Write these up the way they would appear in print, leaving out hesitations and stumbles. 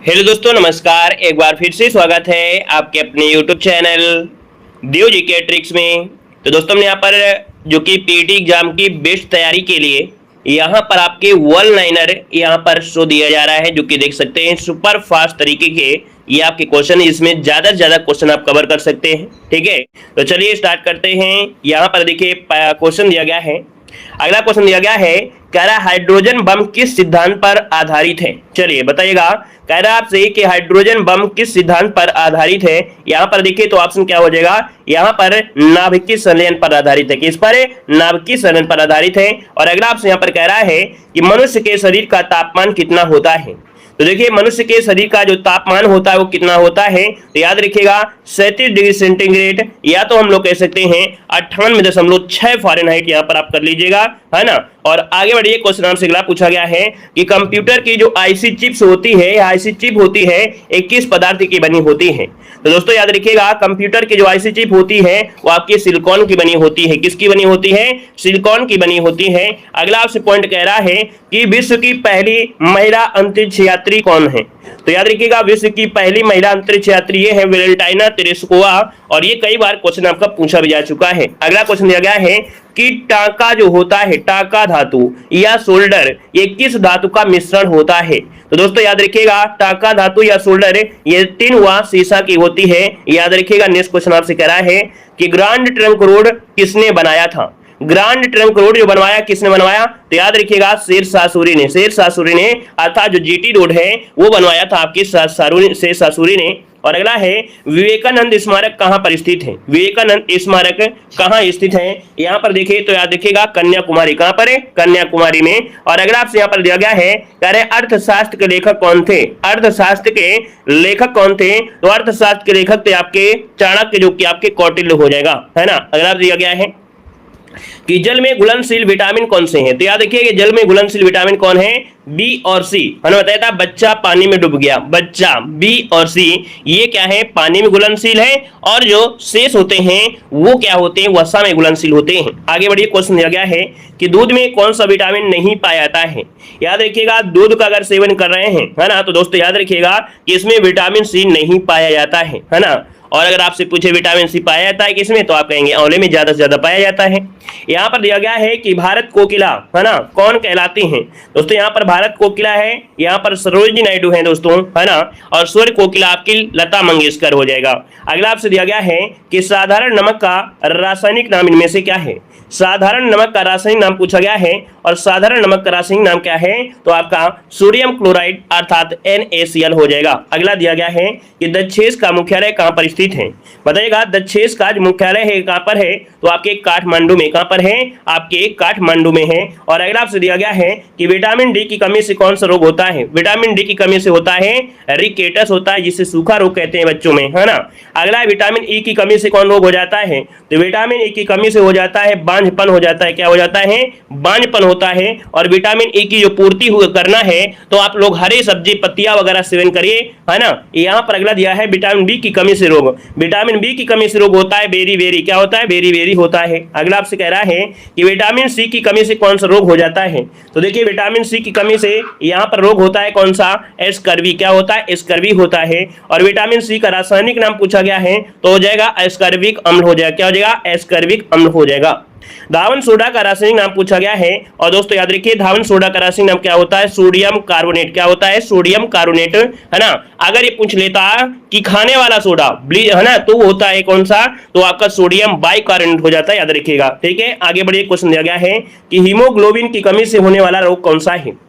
Hello दोस्तों, नमस्कार। एक बार फिर से स्वागत है आपके अपने यूट्यूब चैनल देव जी के ट्रिक्स में। तो दोस्तों, हमने यहाँ पर जो कि पीटी एग्जाम की बेस्ट तैयारी के लिए यहाँ पर आपके वन लाइनर यहाँ पर शो दिया जा रहा है, जो कि देख सकते हैं सुपर फास्ट तरीके के ये आपके क्वेश्चन। इसमें ज्यादा से ज्यादा क्वेश्चन आप कवर कर सकते हैं। ठीक है, तो चलिए स्टार्ट करते हैं। यहाँ पर देखिए क्वेश्चन दिया गया है। अगला क्वेश्चन दिया गया है, कह रहा हाइड्रोजन बम किस सिद्धांत पर आधारित है। चलिए बताइएगा। कह रहा आपसे कि हाइड्रोजन बम किस सिद्धांत पर आधारित है। यहाँ पर देखिए तो ऑप्शन क्या हो जाएगा, यहाँ पर नाभिकीय संलयन पर आधारित है। किस पर? नाभिकीय संलयन पर आधारित है। और अगला आपसे यहाँ पर कह रहा है कि मनुष्य के शरीर का तापमान कितना होता है। तो देखिए मनुष्य के शरीर का जो तापमान होता है वो कितना होता है, तो याद रखिएगा 37 डिग्री सेंटीग्रेड, या तो हम लोग कह सकते हैं 98.6 फ़ारेनहाइट। यहाँ पर आप कर लीजिएगा, है ना। और आगे बढ़िए, क्वेश्चन आपसे अगला पूछा गया है कि कंप्यूटर की जो आईसी चिप्स होती है, आईसी चिप होती है, एक किस पदार्थ की बनी होती है। तो दोस्तों याद रखिएगा, कंप्यूटर की जो आईसी चिप होती है वो आपकी सिलिकॉन की बनी होती है। किसकी बनी होती है? सिलिकॉन की बनी होती है। अगला आपसे पॉइंट कह रहा है कि विश्व की पहली महिला अंतरिक्ष यात्री कौन है। तो याद रखिएगा, विश्व की पहली महिला अंतरिक्ष यात्री ये है वेलेंटाइना तेरेस्कोवा, और ये कई बार क्वेश्चन आपका पूछा भी जा चुका है। अगला क्वेश्चन दिया गया है कि टांका जो होता है, टांका धातु या सोल्डर, ये किस धातु का मिश्रण होता है। तो दोस्तों याद रखिएगा, टांका धातु या सोल्डर ये टिन व सीसा की होती है। याद रखिएगा। नेक्स्ट क्वेश्चन आपसे कह रहा है कि ग्रांड ट्रंक रोड किसने बनाया था। ग्रांड ट्रंक रोड जो बनवाया, किसने बनवाया? तो याद रखिएगा शेरशाह सूरी ने। शेरशाह सूरी ने, अर्थात जो जीटी रोड है वो बनवाया था आपके शेरशाह सूरी ने। और अगला है विवेकानंद स्मारक कहां पर स्थित है। विवेकानंद स्मारक कहां स्थित है? यहां पर देखिए तो याद रखिएगा कन्याकुमारी। कहां पर है? कन्याकुमारी में। और अगला आपसे यहां पर दिया गया है, कह रहे अर्थशास्त्र के लेखक कौन थे। अर्थशास्त्र के लेखक कौन थे? तो अर्थशास्त्र के लेखक थे आपके चाणक्य, जो कि आपके कौटिल्य हो जाएगा, है ना। अगला दिया गया है कि जल में घुलनशील विटामिन कौन से हैं। तो याद रखिए कि जल में घुलनशील विटामिन कौन है? बी और सी। हमने बताया था बच्चा पानी में डूब गया, बच्चा बी और सी ये क्या है? पानी में घुलनशील है। और जो शेष होते हैं वो क्या होते हैं? वसा में घुलनशील होते हैं। आगे बढ़िए, क्वेश्चन दिया गया है कि दूध में कौन सा विटामिन नहीं पाया जाता है। याद रखिएगा, दूध का अगर सेवन कर रहे हैं, है ना, तो दोस्तों याद रखिएगा कि इसमें विटामिन सी नहीं पाया जाता है ना। और अगर आपसे पूछे विटामिन सी पाया जाता है किसमें, तो आप कहेंगे आंवले में ज्यादा से ज्यादा पाया जाता है। यहाँ पर दिया गया है कि भारत कोकिला, है ना, कौन कहलाती हैं। दोस्तों यहाँ पर भारत कोकिला है, यहाँ पर सरोजिनी नायडू है दोस्तों, है ना। और स्वर कोकिला आपकी लता मंगेशकर हो जाएगा। अगला आपसे दिया गया है कि साधारण नमक का रासायनिक नाम इनमें से क्या है। साधारण नमक का रासायनिक नाम पूछा गया है, और साधारण नमक का रासायनिक नाम क्या है? तो आपका सोडियम क्लोराइड अर्थात NaCl हो जाएगा। अगला दिया गया है कि दक्षेस का मुख्यालय कहां पर स्थित है। बताइएगा, दक्षेस का जो मुख्यालय है कहां पर है? तो आपके काठमांडू में। कहां पर है? आपके काठमांडू में है। और अगला आपसे दिया गया है कि विटामिन डी की कमी से कौन सा रोग होता है। विटामिन डी की कमी से होता है रिकेटस होता है, जिसे सूखा रोग कहते हैं बच्चों में, है ना। अगला विटामिन ई की कमी से कौन रोग हो जाता है। तो विटामिन ई की कमी से हो जाता है बांझपन हो जाता है। क्या हो जाता है? बांझपन होता है। और विटामिन ई की जो पूर्ति करना है तो आप लोग हरे सब्जी पत्तियां वगैरह सेवन करिए, है ना। यहाँ पर अगला दिया है विटामिन बी की कमी से रोग। विटामिन बी की कमी से रोग होता है बेरी बेरी। क्या होता है? बेरी बेरी होता है। अगला आपसे कह रहा है कि विटामिन सी की कमी से कौन सा रोग हो जाता है। तो देखिए विटामिन सी की कमी से यहाँ पर रोग होता है कौन सा? एस्कर्वी। क्या होता है? एस्कर्वी होता है। और विटामिन सी का रासायनिक नाम पूछा गया है तो हो जाएगा एस्कर्बिक अम्ल हो जाएगा। क्या हो जाएगा? एस्कर्बिक अम्ल हो जाएगा। धावन सोडा का रासायनिक नाम पूछा गया है, और दोस्तों याद रखिए धावन सोडा का रासायनिक नाम क्या होता है? Sodium carbonate. क्या होता है? सोडियम कार्बोनेट, है ना। अगर ये पूछ लेता कि खाने वाला सोडा, है ना, तो होता है कौन सा? तो आपका सोडियम बाइकार्बोनेट हो जाता है, याद रखिएगा। ठीक है, आगे बढ़िए। क्वेश्चन दिया गया है कि हीमोग्लोबिन की कमी से होने वाला रोग कौन सा है।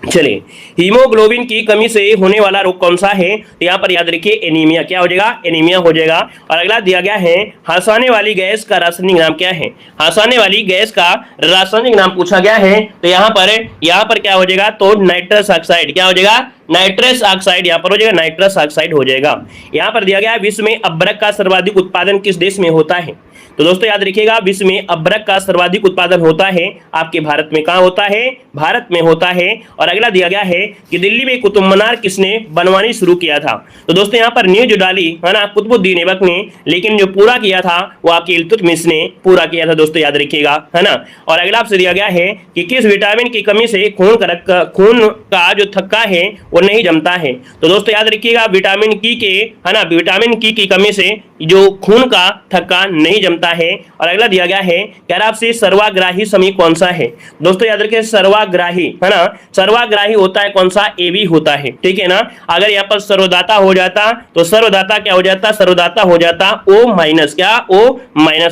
चलिए, हीमोग्लोबिन की कमी से होने वाला रोग कौन सा है? तो यहाँ पर याद रखिए एनीमिया। क्या हो जाएगा? एनीमिया हो जाएगा। और अगला दिया गया है हंसाने वाली गैस का रासायनिक नाम क्या है। हंसाने वाली गैस का रासायनिक नाम पूछा गया है तो यहाँ पर क्या हो जाएगा? तो नाइट्रस ऑक्साइड। क्या हो जाएगा? Nitrous oxide. यहाँ पर हो जाएगा नाइट्रस ऑक्साइड हो जाएगा। यहाँ पर दिया गया है विश्व में अभ्रक का सर्वाधिक उत्पादन किस देश में होता है। तो दोस्तों याद रखिएगा, विश्व में अभ्रक का सर्वाधिक उत्पादन होता है आपके भारत में। कहां होता है? भारत में होता है। और अगला दिया गया है कि दिल्ली में कुतुब मीनार किसने बनवानी शुरू किया था? तो दोस्तों यहाँ पर न्यूज डाली है ना कुतुबुद्दीन ऐबक ने, लेकिन जो पूरा किया था वो आपके इल्तुतमिश ने पूरा किया था दोस्तों, याद रखिएगा, है ना। और अगला आपसे दिया गया है कि किस विटामिन की कमी से खून का जो थक्का है वो नहीं जमता है? तो दोस्तों याद रखिएगा, विटामिन की कमी से जो खून का थक्का नहीं जमता है। और अगला दिया गया है क्या आपसे सर्वाग्राही समय कौन सा है? दोस्तों याद रखिए, सर्वाग्राही, है ना, सर्वाग्राही होता है कौन सा? AB होता है, ठीक है ना। अगर यहाँ पर सर्वदाता हो जाता तो सर्वदाता क्या हो जाता? सर्वदाता हो जाता O- क्या? O-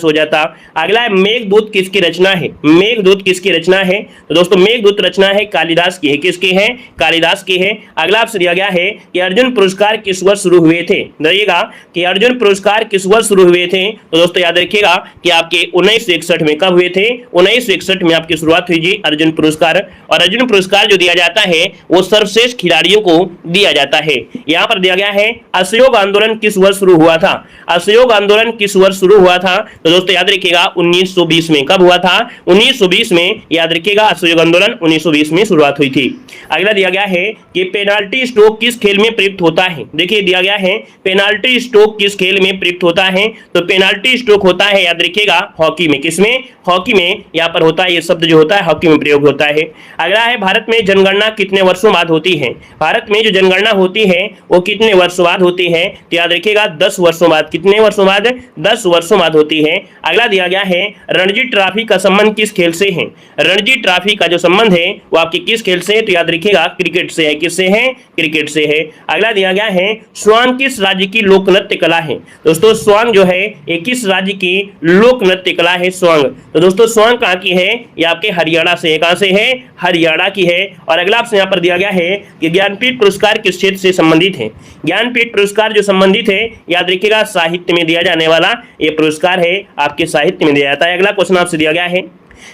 हो जाता। अगला है मेघदूत किसकी रचना है? मेघदूत किसकी रचना है? तो दोस्तों मेघदूत रचना है कालिदास की है। किसकी है? कालिदास की है। अगला आपसे दिया गया है कि अर्जुन पुरस्कार किस वर्ष शुरू हुए थे? देखिएगा कि अर्जुन पुरस्कार किस वर्ष शुरू हुए थे? तो दोस्तों याद रखिएगा कि आपके 1961 में। कब हुए थे? 1961 में आपकी शुरुआत हुई जी अर्जुन पुरस्कार। और अर्जुन पुरस्कार जो दिया जाता है वो सर्वश्रेष्ठ खिलाड़ियों को दिया जाता है। यहाँ पर दिया गया है असहयोग आंदोलन किस वर्ष शुरू हुआ था? असहयोग आंदोलन किस वर्ष शुरू हुआ था? तो दोस्तों याद रखिएगा 1920 में। कब हुआ था? 1920 में। याद रखिएगा असहयोग आंदोलन 1920 में शुरुआत हुई थी। अगला दिया गया है कि पेनाल्टी स्ट्रोक किस खेल में प्रयुक्त होता है? देखिए दिया गया है पेनाल्टी स्ट्रोक किस खेल में प्रयुक्त होता है? तो पेनाल्टी स्ट्रोक होता है याद रखिएगा हॉकी में। किसमें? हॉकी में यहाँ पर होता है, ये शब्द जो होता है हॉकी में प्रयोग होता है। अगला है भारत में जनगणना कितने वर्षों बाद होती है? भारत में जो जनगणना होती है वो कितने वर्षों बाद होती है? तो याद रखिएगा 10 वर्षों बाद। कितने वर्षों बाद? 10 वर्षों बाद होती है। अगला दिया गया है रणजी ट्रॉफी का संबंध किस खेल से है? रणजी ट्रॉफी का जो संबंध है वो आपके किस खेल से है? तो याद रखिएगा क्रिकेट से है। किससे है? क्रिकेट से है। अगला दिया गया है स्वांग किस राज्य की लोक नृत्य कला है? दोस्तों स्वांग जो है ये किस राज्य की लोक नृत्य कला है? स्वांग। तो दोस्तों स्वांग कहाँ की है? ये आपके हरियाणा से है। कहाँ से है? हरियाणा की है। और अगला आपसे यहाँ पर दिया गया है कि ज्ञानपीठ पुरस्कार किस क्षेत्र से संबंधित है? ज्ञानपीठ पुरस्कार जो संबंधित है याद रखिएगा साहित्य में दिया जाने वाला ये पुरस्कार है, आपके साहित्य में दिया जाता है। अगला क्वेश्चन आपसे दिया गया है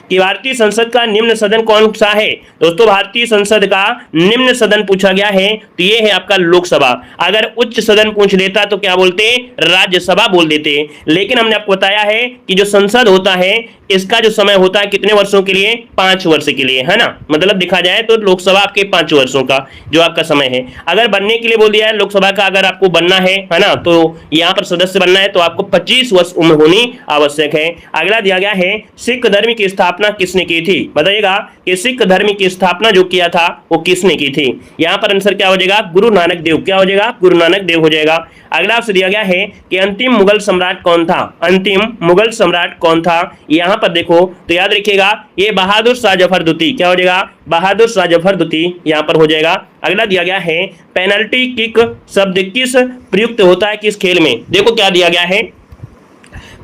कि भारतीय संसद का निम्न सदन कौन सा है? दोस्तों भारतीय संसद का निम्न सदन पूछा गया है तो ये है आपका लोकसभा। अगर उच्च सदन पूछ लेता तो क्या बोलते? राज्यसभा बोल देते। लेकिन हमने आपको बताया है कि जो संसद होता है इसका जो समय होता है कितने वर्षों के लिए? 5 वर्ष के लिए, है ना। मतलब देखा जाए तो लोकसभा आपके 5 वर्षों का जो आपका समय है। अगर बनने के लिए बोल दिया है लोकसभा का, अगर आपको बनना है ना, तो यहाँ पर सदस्य बनना है तो आपको 25 वर्ष उम्र होनी आवश्यक है। अगला दिया गया है सिख धर्म की स्थापना किसने की थी? बताइएगा कि सिख धर्म की स्थापना जो किया था वो किसने की थी? यहाँ पर आंसर क्या हो जाएगा? गुरु नानक देव। क्या हो जाएगा? गुरु नानक देव हो जाएगा। अगला आपसे दिया गया है कि अंतिम मुगल सम्राट कौन था? अंतिम मुगल सम्राट कौन था? यहाँ पर देखो तो याद रखिएगा ये बहादुर शाह जफर द्वितीय। क्या हो जाएगा? बहादुर शाह जफर द्वितीय यहाँ पर हो जाएगा। अगला दिया गया है पेनल्टी किक शब्द किस प्रयुक्त होता है किस खेल में? देखो क्या दिया गया है,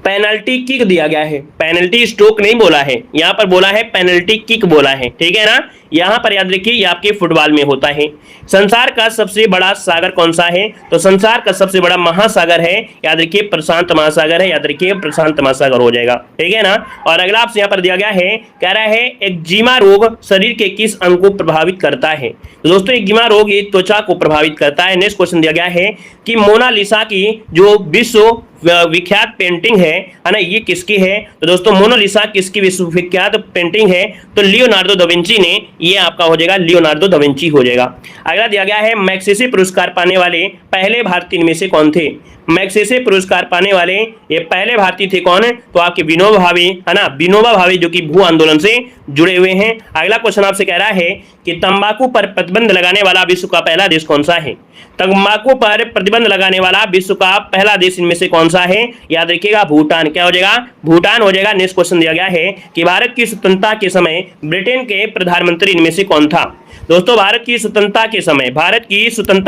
पेनल्टी किक दिया गया है, पेनल्टी स्ट्रोक नहीं बोला है, यहाँ पर बोला है पेनल्टी किक बोला है, ठीक है ना। यहाँ पर याद रखिए ये आपके फुटबॉल में होता है। संसार का सबसे बड़ा सागर कौन सा है? तो संसार का सबसे बड़ा महासागर है, याद रखिए प्रशांत महासागर है। याद रखिए प्रशांत महासागर हो जाएगा, ठीक है ना। और अगला आपसे यहाँ पर दिया गया है, कह रहा है एक्जिमा रोग शरीर के किस अंग को प्रभावित करता है? तो दोस्तों एक्जिमा रोग ये त्वचा को प्रभावित करता है। नेक्स्ट क्वेश्चन दिया गया है कि मोनालिसा की जो विश्व विख्यात पेंटिंग है ना, ये किसकी है? तो दोस्तों मोनालिसा किसकी विश्वविख्यात पेंटिंग है? तो लियोनार्डो दा विंची ने, ये आपका हो जाएगा लियोनार्डो दा विंची हो जाएगा। अगला दिया गया है मैग्सेसे पुरस्कार पाने वाले पहले भारतीय इनमें से कौन थे? मैग्सेसे पुरस्कार पाने वाले ये पहले भारतीय थे कौन? तो आपके विनोबा भावे, है ना, विनोबा भावे जो कि भू आंदोलन से जुड़े हुए हैं। अगला क्वेश्चन आपसे कह रहा है कि तंबाकू पर प्रतिबंध लगाने वाला विश्व का पहला देश कौन सा है? तंबाकू पर प्रतिबंध लगाने वाला विश्व का पहला देश इनमें से कौन सा है? याद रखिएगा भूटान। क्या हो जाएगा? भूटान हो जाएगा। नेक्स्ट क्वेश्चन दिया गया है कि भारत की स्वतंत्रता के समय ब्रिटेन के प्रधानमंत्री इनमें से कौन था? दोस्तों भारत की स्वतंत्रता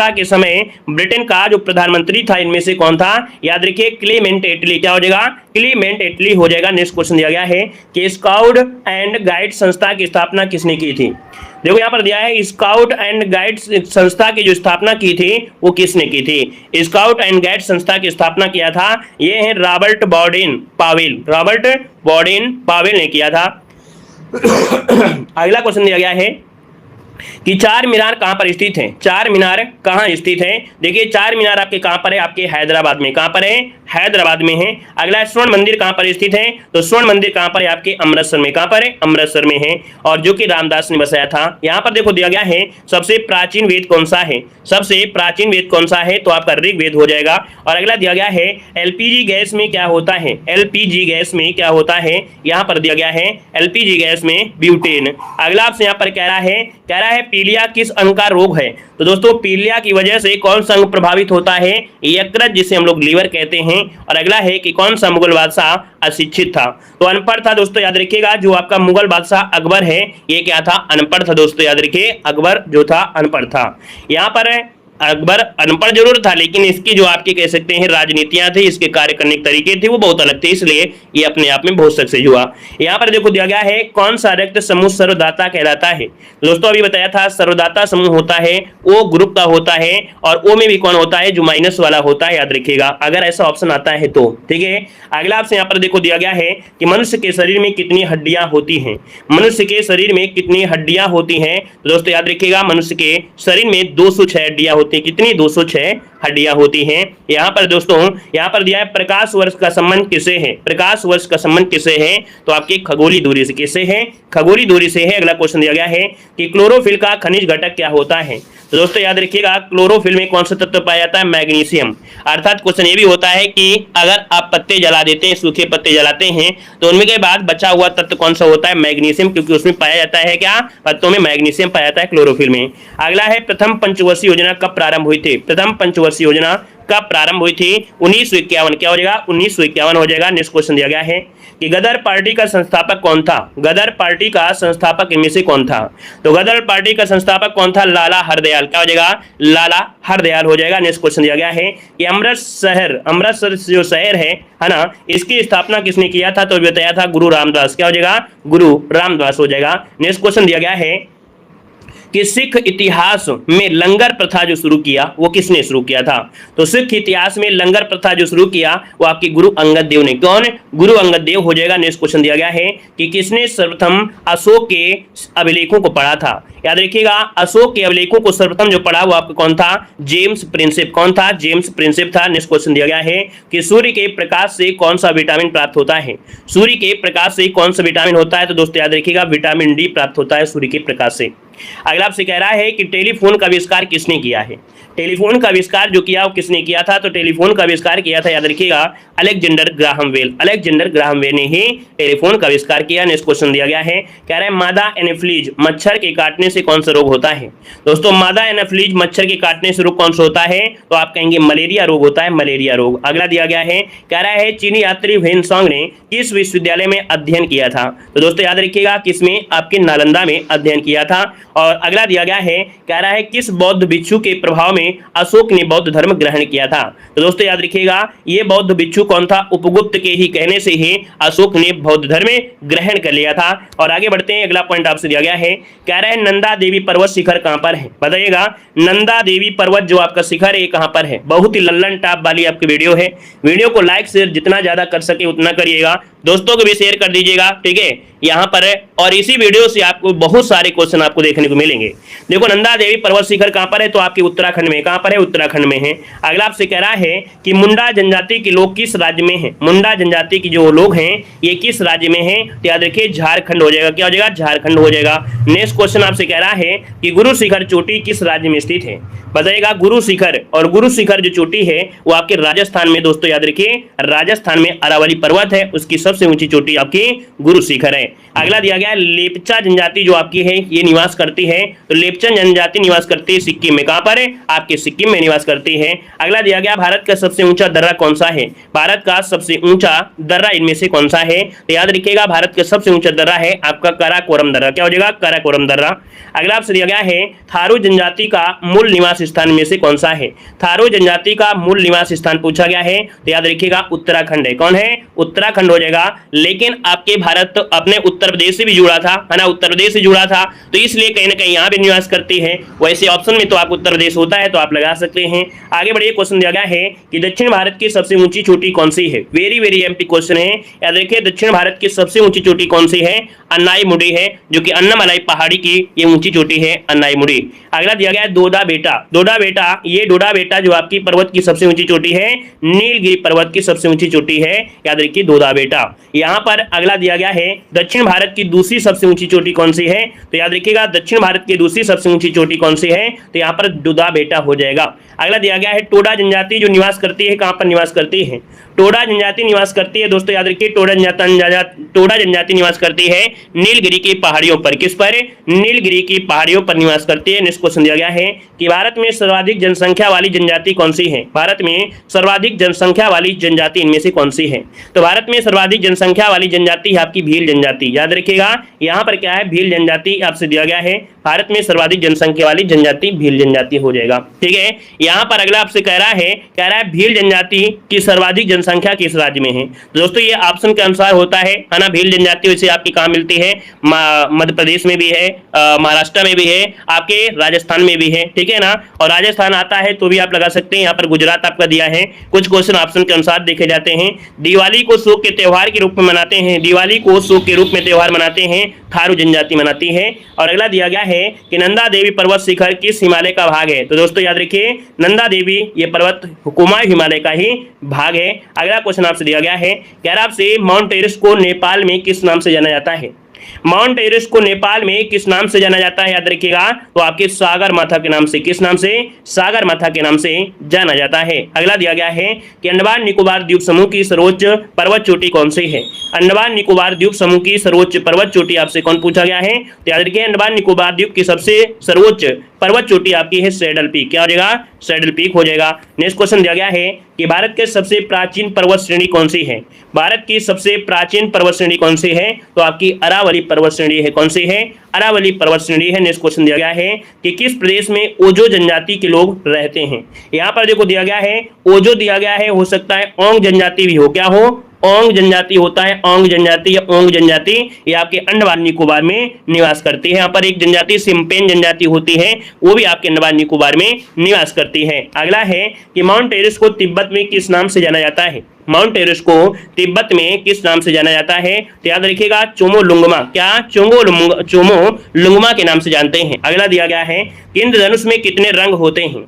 के समय ब्रिटेन का जो प्रधानमंत्री था इनमें से कौन था? याद रखिए क्लेमेंट एटली। क्या हो जाएगा? क्लेमेंट एटली हो जाएगा। नेक्स्ट क्वेश्चन दिया गया है कि स्काउट एंड गाइड संस्था की स्थापना किसने की थी? देखो यहाँ पर दिया है स्काउट एंड गाइड संस्था की जो स्थापना की थी वो किसने की थी? स्काउट एंड गाइड संस्था की स्थापना किया था ये है रॉबर्ट बॉर्डिन पावेल। रॉबर्ट बॉर्डिन पावेल ने किया था। अगला क्वेश्चन दिया गया है कि चार मीनार कहां पर स्थित है, चार मीनार कहां स्थित है। देखिए चार मीनार आपके कहां पर है, आपके हैदराबाद में। कहां पर है, हैदराबाद में है। अगला स्वर्ण मंदिर कहां पर स्थित है, तो स्वर्ण मंदिर कहां पर है, आपके अमृतसर में। कहां पर है, अमृतसर में है, और जो कि रामदास ने बसाया था। यहां पर देखो दिया गया है सबसे प्राचीन वेद कौन सा है, सबसे प्राचीन वेद कौन सा है, तो आपका ऋग्वेद हो जाएगा। और अगला दिया गया है एलपीजी गैस में क्या होता है, एलपीजी गैस में क्या होता है, यहां पर दिया गया है एलपीजी गैस में ब्यूटेन। अगला आपसे यहां पर कह रहा है पीलिया किस अंग का रोग है, तो दोस्तों पीलिया की वजह से कौन सा अंग प्रभावित होता है, यकृत, जिसे हम लोग लीवर कहते हैं। और अगला है कि कौन सा मुगल बादशाह अशिक्षित था, तो अनपढ़ था। दोस्तों याद रखिएगा जो आपका मुगल बादशाह अकबर है ये क्या था, अनपढ़ था। दोस्तों याद रखिए अकबर जो था अनपढ़ था। यहाँ पर अकबर अनपढ़ जरूर था, लेकिन इसकी जो आपके कह सकते हैं राजनीतियां थी, इसके कार्य करने के तरीके थे वो बहुत अलग थे, इसलिए ये अपने आप में बहुत सक्सेस हुआ। यहाँ पर देखो दिया गया है कौन सा रक्त समूह सर्वदाता कहलाता है। दोस्तों अभी बताया था सर्वदाता समूह होता है ओ ग्रुप का होता है, और ओ में भी कौन होता है, जो माइनस वाला होता है, याद रखिएगा अगर ऐसा ऑप्शन आता है तो। ठीक है, अगला आपसे यहाँ पर देखो दिया गया है कि मनुष्य के शरीर में कितनी हड्डियां होती हैं, मनुष्य के शरीर में कितनी हड्डियां होती हैं। तो दोस्तों याद रखिएगा मनुष्य के शरीर में 206 हड्डियां होती हैं। कितनी, 206 हड्डियां होती हैं। यहाँ पर दोस्तों यहाँ पर दिया है प्रकाश वर्ष का संबंध किससे है, प्रकाश वर्ष का संबंध किससे है, तो आपकी खगोलीय दूरी से। किससे है, खगोलीय दूरी से है। अगला क्वेश्चन दिया गया है कि क्लोरोफिल का खनिज घटक क्या होता है, तो दोस्तों याद रखिएगा क्लोरोफिल में कौन सा तत्व पाया जाता है, मैग्नीशियम। अर्थात क्वेश्चन ये भी होता है कि अगर आप पत्ते जला देते हैं, सूखे पत्ते जलाते हैं, तो उनमें के बाद बचा हुआ तत्व कौन सा होता है, मैग्नीशियम, क्योंकि उसमें पाया जाता है क्या, पत्तों में मैग्नीशियम पाया जाता है क्लोरोफिल में। अगला है प्रथम पंचवर्षीय योजना कब प्रारंभ हुई थी, प्रथम पंचवर्षीय योजना कब प्रारंभ हुई थी, 1951। क्या हो जाएगा, 1951 हो जाएगा। नेक्स्ट क्वेश्चन दिया गया है कि गदर पार्टी का संस्थापक कौन था, गदर पार्टी का संस्थापक इनमें से कौन था, तो गदर पार्टी का संस्थापक कौन था, लाला हरदयाल। क्या हो जाएगा, लाला हरदयाल हो जाएगा। नेक्स्ट क्वेश्चन दिया गया है कि अमृतसर जो शहर है ना, इसकी स्थापना किसने किया था, तो बताया था गुरु रामदास। क्या हो जाएगा, गुरु रामदास हो जाएगा। नेक्स्ट क्वेश्चन दिया गया है कि सिख इतिहास में लंगर प्रथा जो शुरू किया वो किसने शुरू किया था, तो सिख इतिहास में लंगर प्रथा जो शुरू किया वो आपके गुरु अंगद देव ने। कौन, गुरु अंगद देव हो जाएगा। नेक्स्ट क्वेश्चन दिया गया है कि किसने सर्वप्रथम अशोक के अभिलेखों को पढ़ा था, याद रखिएगा अशोक के अभिलेखों को सर्वप्रथम जो पढ़ा वो आपका कौन था, जेम्स प्रिंसेप। कौन था, जेम्स प्रिंसेप था। नेक्स्ट क्वेश्चन दिया गया है कि सूर्य के प्रकाश से कौन सा विटामिन प्राप्त होता है, सूर्य के प्रकाश से कौन सा विटामिन होता है, तो दोस्तों याद रखिएगा विटामिन डी प्राप्त होता है सूर्य के प्रकाश से। अगला आपसे कह रहा है कि टेलीफोन का आविष्कार किसने किया है, टेलीफोन का आविष्कार जो किया वो किसने किया था, तो टेलीफोन का आविष्कार किया था, याद रखिएगा Alexander Graham Bell. Alexander Graham Bell ने ही टेलीफोन का आविष्कार किया। नेक्स्ट क्वेश्चन दिया गया है, कह रहा है मादा एनाफिलीज मच्छर के काटने से कौन सा रोग होता है, दोस्तों मादा एनाफिलीज मच्छर के काटने से रोग कौन सा होता है, तो आप कहेंगे मलेरिया रोग होता है, मलेरिया रोग। अगला दिया गया है, कह रहा है चीनी यात्री ह्वेनसांग ने किस विश्वविद्यालय में अध्ययन किया था, तो दोस्तों याद रखिएगा किसमें, आपके नालंदा में अध्ययन किया था। और अगला दिया गया है, कह रहा है किस बौद्ध भिक्षु के प्रभाव में अशोक ने बौद्ध धर्म ग्रहण किया था, तो दोस्तों याद रखिएगा ये बौद्ध भिक्षु कौन था, उपगुप्त के ही कहने से ही अशोक ने बौद्ध धर्म ग्रहण कर लिया था। और आगे बढ़ते हैं, अगला पॉइंट आपसे दिया गया है, कह रहा है नंदा देवी पर्वत शिखर कहां पर है, बताइएगा नंदा देवी पर्वत जो आपका शिखर है कहां पर है। बहुत ही लल्लन टॉप वाली आपकी वीडियो है, वीडियो को लाइक शेयर जितना ज्यादा कर सके उतना करिएगा, दोस्तों को भी शेयर कर दीजिएगा, ठीक है यहाँ पर है। और इसी वीडियो से आपको बहुत सारे क्वेश्चन आपको देखने को मिलेंगे। देखो नंदा देवी पर्वत शिखर कहां पर है, तो आपके उत्तराखंड में। कहां पर है, उत्तराखंड में है। अगला आपसे कह रहा है कि मुंडा जनजाति के लोग किस राज्य में हैं, मुंडा जनजाति की जो लोग हैं ये किस राज्य में हैं, तो याद रखिए झारखंड हो जाएगा। क्या हो जाएगा, झारखंड हो जाएगा। नेक्स्ट क्वेश्चन आपसे कह रहा है कि गुरु शिखर चोटी किस राज्य में स्थित है, बताइएगा गुरु शिखर। और गुरु शिखर जो चोटी है वो आपके राजस्थान में, दोस्तों याद रखिए राजस्थान में अरावली पर्वत है, उसकी सबसे ऊंची चोटी आपकी गुरु शिखर है। अगला दिया गया लेप्चा जनजाति जो आपकी है ये निवास करती है, तो लेप्चा जनजाति निवास करती है सिक्किम में। कहां पर है, आपके सिक्किम में निवास करती है। अगला दिया गया भारत का सबसे ऊंचा दर्रा कौन सा है, भारत का सबसे ऊंचा दर्रा इनमें से कौन सा है, तो याद रखिएगा भारत का सबसे ऊंचा दर्रा है आपका काराकोरम दर्रा। क्या हो जाएगा, काराकोरम दर्रा। अगला आपसे दिया गया है थारू जनजाति का मूल निवास स्थान में से कौन सा है, थारू जनजाति का मूल निवास स्थान पूछा गया है, तो याद रखिएगा उत्तराखंड है। कौन है, उत्तराखंड हो जाएगा रखिएगा, लेकिन आपके भारत अपने उत्तर प्रदेश से भी जुड़ा था, है ना, उत्तर प्रदेश से जुड़ा था, तो इसलिए कहीं ना कहीं यहाँ भी निवास करती है। वैसे ऑप्शन में तो आप उत्तर प्रदेश होता है, तो आप लगा सकते हैं। आगे बढ़िए, क्वेश्चन दिया गया है कि दक्षिण भारत की सबसे ऊंची चोटी कौन सी है। वेरी वेरी एमपी क्वेश्चन है। याद रखिए, दक्षिण भारत की सबसे ऊंची चोटी कौन सी है? अन्नाईमुडी है, जो कि अन्नामलाई पहाड़ी की ये ऊंची चोटी है, अन्नाईमुडी। अगला दिया गया है डोडा बेटा। डोडा बेटा, ये डोडा बेटा जो आपकी पर्वत की सबसे ऊंची चोटी है, नीलगिरी पर्वत की सबसे ऊंची चोटी है, याद रखिए डोडा बेटा। यहाँ पर अगला दिया गया है दक्षिण भारत की दूसरी सबसे ऊंची चोटी कौन सी है, तो याद रखिएगा दक्षिण भारत की दूसरी सबसे ऊंची चोटी कौन सी है, तो यहाँ पर डोडा बेटा हो जाएगा। अगला दिया गया है टोडा जनजाति जो निवास करती है, कहाँ पर निवास करती है? टोडा जनजाति निवास करती है दोस्तों, याद रखिए टोडा जनजाति निवास करती है नीलगिरी की पहाड़ियों पर। किस पर? नीलगिरी की पहाड़ियों पर निवास करती है। नेक्स्ट क्वेश्चन दिया गया है कि भारत में सर्वाधिक जनसंख्या वाली जनजाति कौन सी है? भारत में सर्वाधिक जनसंख्या वाली जनजाति इनमें से कौन सी है? तो भारत में सर्वाधिक जनसंख्या वाली जनजाति है आपकी भील जनजाति। याद रखिएगा, यहाँ पर क्या है? भील जनजाति आपसे दिया गया है। भारत में सर्वाधिक जनसंख्या वाली जनजाति भील जनजाति हो जाएगा। ठीक है, यहाँ पर अगला आपसे कह रहा है भील जनजाति की सर्वाधिक जनसंख्या किस राज्य में है? तो दोस्तों ये ऑप्शन के अनुसार होता है ना। भील जनजाति वैसे आपकी कहाँ मिलती है? मध्य प्रदेश में भी है, महाराष्ट्र में भी है, आपके राजस्थान में भी है, ठीक है ना। और राजस्थान आता है तो भी आप लगा सकते हैं। यहाँ पर गुजरात आपका दिया है। कुछ क्वेश्चन ऑप्शन के अनुसार देखे जाते हैं। दिवाली को शोक के त्योहार के रूप में मनाते हैं, दिवाली को शोक के रूप में त्योहार मनाते हैं, थारू जनजाति मनाती है। और अगला दिया गया है कि नंदा देवी पर्वत शिखर किस हिमालय का भाग है? तो दोस्तों याद रखिए, नंदा देवी ये पर्वत कुमाऊं हिमालय का ही भाग है। अगला क्वेश्चन आपसे दिया गया है, कह रहा आपसे माउंट एवरेस्ट को नेपाल में किस नाम से जाना जाता है? माउंट एवरेस्ट को नेपाल में किस नाम से जाना जाता है? याद रखिएगा, तो आपके सागर माथा के नाम से। किस नाम से? सागर माथा के नाम से जाना जाता है। अगला दिया गया है कि अंडमान निकोबार द्वीप समूह की सर्वोच्च पर्वत चोटी कौन सी है? अंडमान निकोबार द्वीप समूह की सर्वोच्च पर्वत चोटी आपसे कौन पूछा गया है? तो याद रखिए, अंडमान निकोबार द्वीप की सबसे सर्वोच्च पर्वत चोटी आपकी है सैडल पीक। क्या हो जाएगा? सैडल पीक हो जाएगा। नेक्स्ट क्वेश्चन दिया गया है कि भारत के सबसे प्राचीन पर्वत श्रेणी कौन सी है? भारत की सबसे प्राचीन पर्वत श्रेणी कौन सी है? तो आपकी अरावली पर्वत श्रेणी है। कौन सी है? अरावली पर्वत श्रेणी है। नेक्स्ट क्वेश्चन दिया गया है कि किस प्रदेश में ओजो जनजाति के लोग रहते हैं? यहाँ पर देखो दिया गया है ओजो दिया गया है, हो सकता है ओंग जनजाति भी हो। क्या हो? ओंग जनजाति होता है, ओंग जनजाति या ओंग जनजाति, ये आपके अंडमान निकोबार में निवास करती है। यहाँ पर एक जनजाति सिम्पेन जनजाति होती है, वो भी आपके अंडमान निकोबार में निवास करती है। अगला है कि माउंट एवरेस्ट को तिब्बत में किस नाम से जाना जाता है? माउंट एवरेस्ट को तिब्बत में किस नाम से जाना जाता है? तो याद रखिएगा चोमोलुंगमा। क्या? चोमोलुंगमा के नाम से जानते हैं। अगला दिया गया है कि इंद्रधनुष में कितने रंग होते हैं?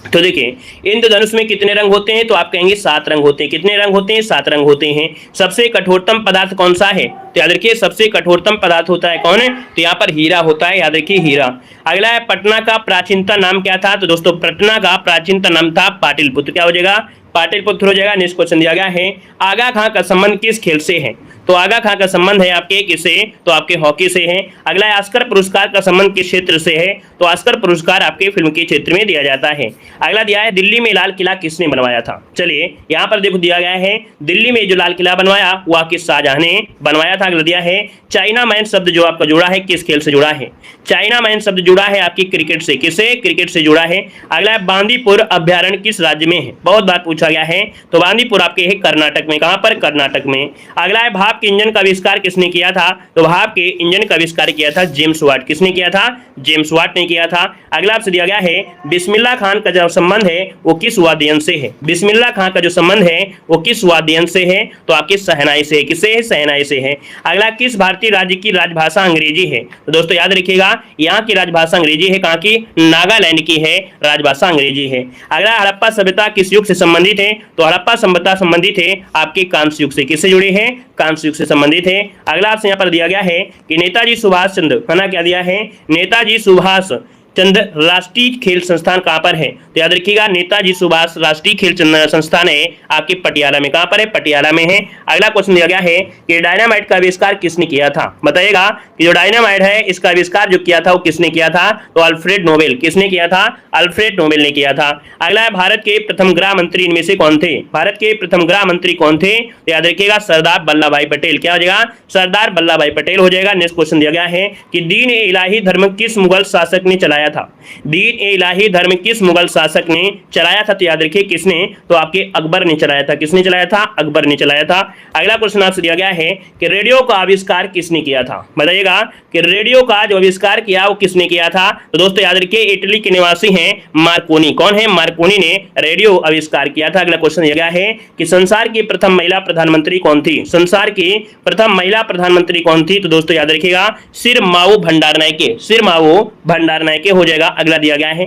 तो देखिए, इंद्रधनुष में कितने रंग होते हैं? तो आप कहेंगे 7 रंग होते हैं। कितने रंग होते हैं? 7 रंग होते हैं। सबसे कठोरतम पदार्थ कौन सा है? तो याद रखिए, सबसे कठोरतम पदार्थ होता है कौन है? तो यहाँ पर हीरा होता है। याद रखिए, हीरा। अगला है पटना का प्राचीनतम नाम क्या था? तो दोस्तों पटना का प्राचीनतम नाम था पाटलिपुत्र। क्या हो जाएगा? पाटलिपुत्र हो जाएगा। नेक्स्ट क्वेश्चन दिया गया है आगा खां का संबंध किस खेल से है? तो आगा खां का संबंध है आपके किससे? तो आपके हॉकी से है। अगला है ऑस्कर पुरस्कार का संबंध किस क्षेत्र से है? तो ऑस्कर पुरस्कार आपके फिल्म के क्षेत्र में दिया जाता है। अगला दिया है दिल्ली में लाल किला किसने बनवाया था? चलिए यहाँ पर देखो दिया गया है दिल्ली में जो लाल किला बनवाया वो आपके शाहजहां ने बनवाया था। अगला दिया है चाइना मैन शब्द जो आपका जुड़ा है किस खेल से जुड़ा है? चाइना मैन शब्द जुड़ा है आपकी क्रिकेट से। किससे? क्रिकेट से जुड़ा है। अगला है बांदीपुर अभ्यारण्य किस राज्य में है? बहुत बार पूछा गया है। तो बांदीपुर आपके है कर्नाटक में। कहां पर? कर्नाटक में। अगला है भाप के इंजन का आविष्कार किसने किया था? तो भाप के इंजन का आविष्कार किया था जेम्स वाट। किसने किया था? जेम्स वाट ने किया था। अगला आपसे दिया गया है बिस्मिल्लाह खान का जो संबंध है वो किस वाद्य यंत्र से है? बिस्मिल्लाह खान का जो संबंध है वो किस वाद्य यंत्र से है? तो आपके शहनाई से है। किससे है? शहनाई से है। अगला किस भारतीय राज्य की राजभाषा अंग्रेजी है? तो दोस्तों याद रखिएगा यहाँ की राजभाषा अंग्रेजी है। कहाँ की? नागालैंड की है राजभाषा अंग्रेजी है। अगला हड़प्पा सभ्यता किस युग से संबंधित है? तो हड़प्पा सभ्यता संबंधित है आपके कांस्य युग से। किससे जुड़े हैं? कांस्य युग से संबंधित है। अगला आपसे यहाँ पर दिया गया है कि नेताजी सुभाष चंद्र, है ना, क्या दिया है? नेताजी सुभाष चंद्र राष्ट्रीय खेल संस्थान कहाँ पर है? तो याद रखिएगा नेताजी सुभाष राष्ट्रीय खेल संस्थान है आपके पटियाला में। कहाँ पर है? पटियाला में है। अगला क्वेश्चन दिया गया है कि डायनामाइट का आविष्कार किसने किया था? बताइएगा कि जो डायनामाइट है इसका आविष्कार जो किया था वो किसने किया था? तो अल्फ्रेड नोबेल। किसने किया था? अल्फ्रेड नोबेल ने किया था। अगला है भारत के प्रथम गृह मंत्री इनमें से कौन थे? भारत के प्रथम गृह मंत्री कौन थे? तो याद रखिएगा सरदार वल्लभ भाई पटेल। क्या हो जाएगा? सरदार वल्लभ भाई पटेल हो जाएगा। नेक्स्ट क्वेश्चन दिया गया है कि दीन ए इलाही धर्म किस मुगल शासक ने चलाया चलाया था? दीन ए इलाही धर्म किस मुगल शासक ने चलाया था? तो याद रखिए किसने, तो आपके अकबर ने चलाया था। किसने चलाया था? अकबर ने चलाया था। अगला क्वेश्चन आपसे दिया गया है कि रेडियो का आविष्कार किसने किया था? बताइएगा कि रेडियो का जो आविष्कार किया वो किसने किया था? तो दोस्तों याद रखिए इटली के निवासी हैं मार्कोनी। कौन है? मार्कोनी ने रेडियो आविष्कार किया था। अगला क्वेश्चन दिया गया है कि संसार की प्रथम महिला प्रधानमंत्री कौन थी? संसार की प्रथम महिला प्रधानमंत्री कौन थी? तो दोस्तों याद रखिएगा सिरमाऊ भंडारनायके, सिरमाऊ भंडारनायके हो जाएगा। अगला दिया गया है